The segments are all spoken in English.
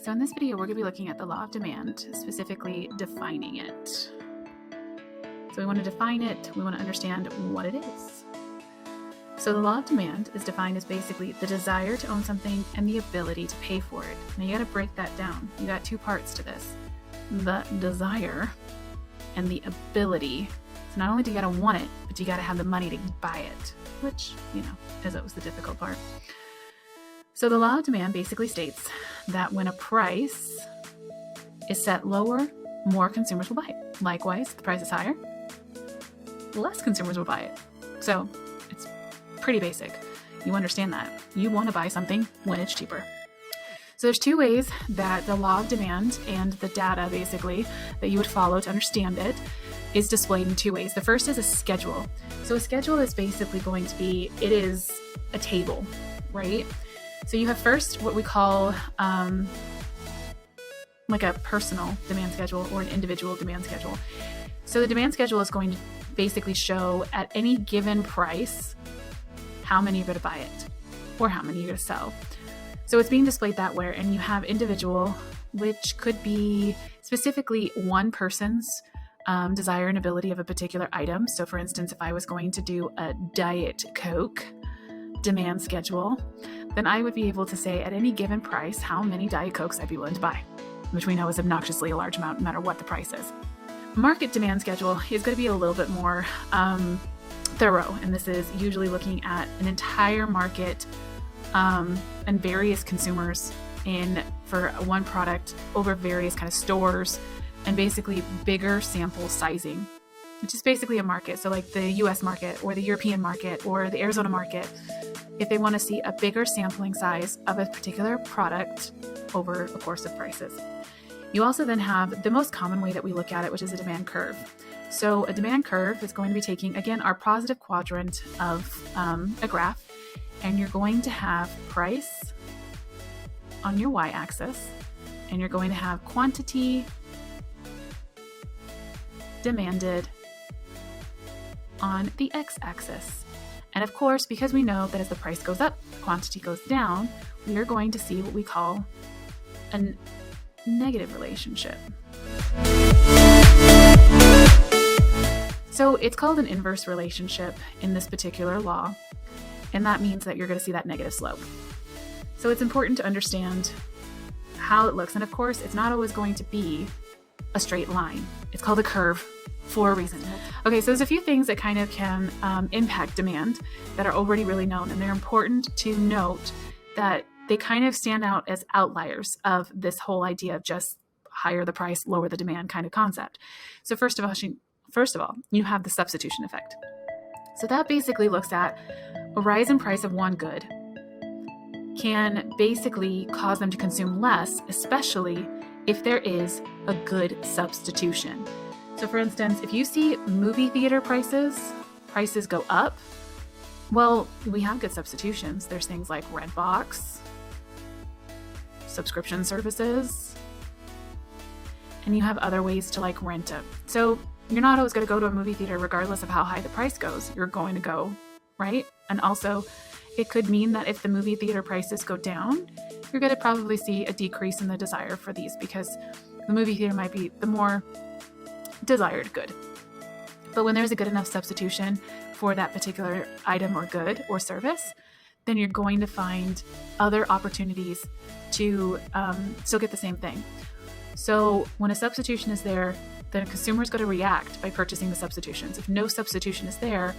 So in this video, we're going to be looking at the law of demand, specifically defining it. So we want to define it, we want to understand what it is. So the law of demand is defined as basically the desire to own something and the ability to pay for it. Now you got to break that down. You got two parts to this. The desire and the ability. So not only do you got to want it, but you got to have the money to buy it, which, is always the difficult part. So the law of demand basically states that when a price is set lower, more consumers will buy it. Likewise, the price is higher, less consumers will buy it. So it's pretty basic. You understand that. You want to buy something when it's cheaper. So there's two ways that the law of demand and the data basically that you would follow to understand it is displayed in two ways. The first is a schedule. So a schedule is basically going to be, it is a table, right? So you have first what we call like a personal demand schedule or an individual demand schedule. So the demand schedule is going to basically show at any given price how many you're going to buy it or how many you're going to sell. So it's being displayed that way, and you have individual, which could be specifically one person's desire and ability of a particular item. So for instance, if I was going to do a Diet Coke demand schedule, then I would be able to say at any given price how many Diet Cokes I'd be willing to buy, which we know is obnoxiously a large amount no matter what the price is. Market demand schedule is going to be a little bit more thorough, and this is usually looking at an entire market and various consumers for one product over various kind of stores, and basically bigger sample sizing, which is basically a market. So like the US market or the European market or the Arizona market, if they want to see a bigger sampling size of a particular product over a course of prices. You also then have the most common way that we look at it, which is a demand curve. So a demand curve is going to be taking, again, our positive quadrant of a graph, and you're going to have price on your y-axis, and you're going to have quantity demanded on the x-axis. And of course, because we know that as the price goes up, quantity goes down, we are going to see what we call a negative relationship. So it's called an inverse relationship in this particular law, and that means that you're going to see that negative slope. So it's important to understand how it looks, and of course, it's not always going to be a straight line. It's called a curve for a reason. Okay, so there's a few things that kind of can impact demand that are already really known, and they're important to note that they kind of stand out as outliers of this whole idea of just higher the price, lower the demand kind of concept. So first of all, you have the substitution effect. So that basically looks at a rise in price of one good can basically cause them to consume less, especially if there is a good substitution. So for instance, if you see movie theater prices go up, well, we have good substitutions. There's things like Redbox, subscription services, and you have other ways to like rent it. So you're not always going to go to a movie theater regardless of how high the price goes. You're going to go, right? And also, it could mean that if the movie theater prices go down, you're going to probably see a decrease in the desire for these because the movie theater might be the more desired good. But when there's a good enough substitution for that particular item or good or service, then you're going to find other opportunities to still get the same thing. So when a substitution is there, then a consumer is going to react by purchasing the substitutions. If no substitution is there,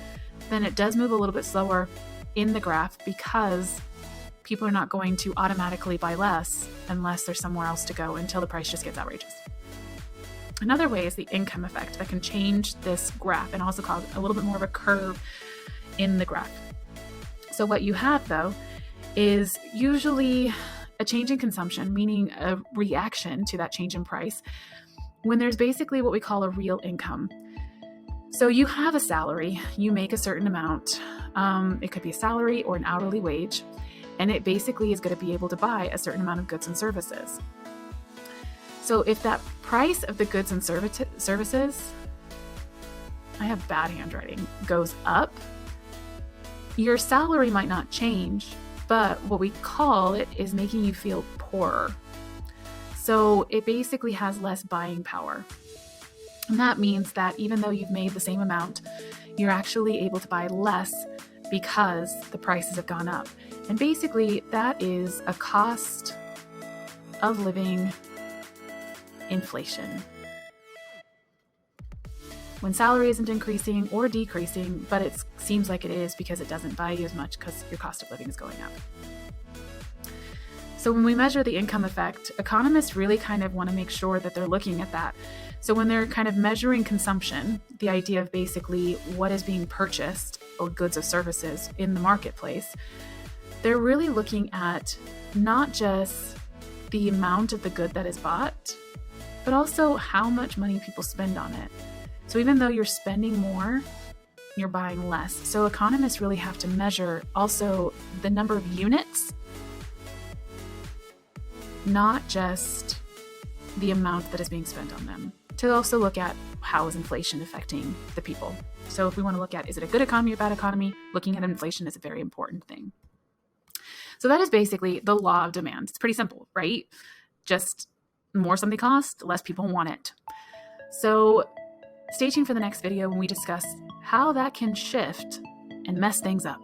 then it does move a little bit slower in the graph because people are not going to automatically buy less unless there's somewhere else to go until the price just gets outrageous. Another way is the income effect that can change this graph and also cause a little bit more of a curve in the graph. So what you have, though, is usually a change in consumption, meaning a reaction to that change in price, when there's basically what we call a real income. So you have a salary, you make a certain amount. It could be a salary or an hourly wage, and it basically is going to be able to buy a certain amount of goods and services. So if that price of the goods and services, I have bad handwriting, goes up, your salary might not change, but what we call it is making you feel poorer. So it basically has less buying power. And that means that even though you've made the same amount, you're actually able to buy less because the prices have gone up. And basically, that is a cost of living inflation. When salary isn't increasing or decreasing, but it seems like it is because it doesn't buy you as much because your cost of living is going up. So when we measure the income effect, economists really kind of want to make sure that they're looking at that. So when they're kind of measuring consumption, the idea of basically what is being purchased or goods or services in the marketplace, they're really looking at not just the amount of the good that is bought, but also how much money people spend on it. So even though you're spending more, you're buying less. So economists really have to measure also the number of units, not just the amount that is being spent on them, to also look at how is inflation affecting the people. So if we want to look at, is it a good economy or bad economy, looking at inflation is a very important thing. So that is basically the law of demand. It's pretty simple, right? Just more something costs, less people want it. So stay tuned for the next video when we discuss how that can shift and mess things up.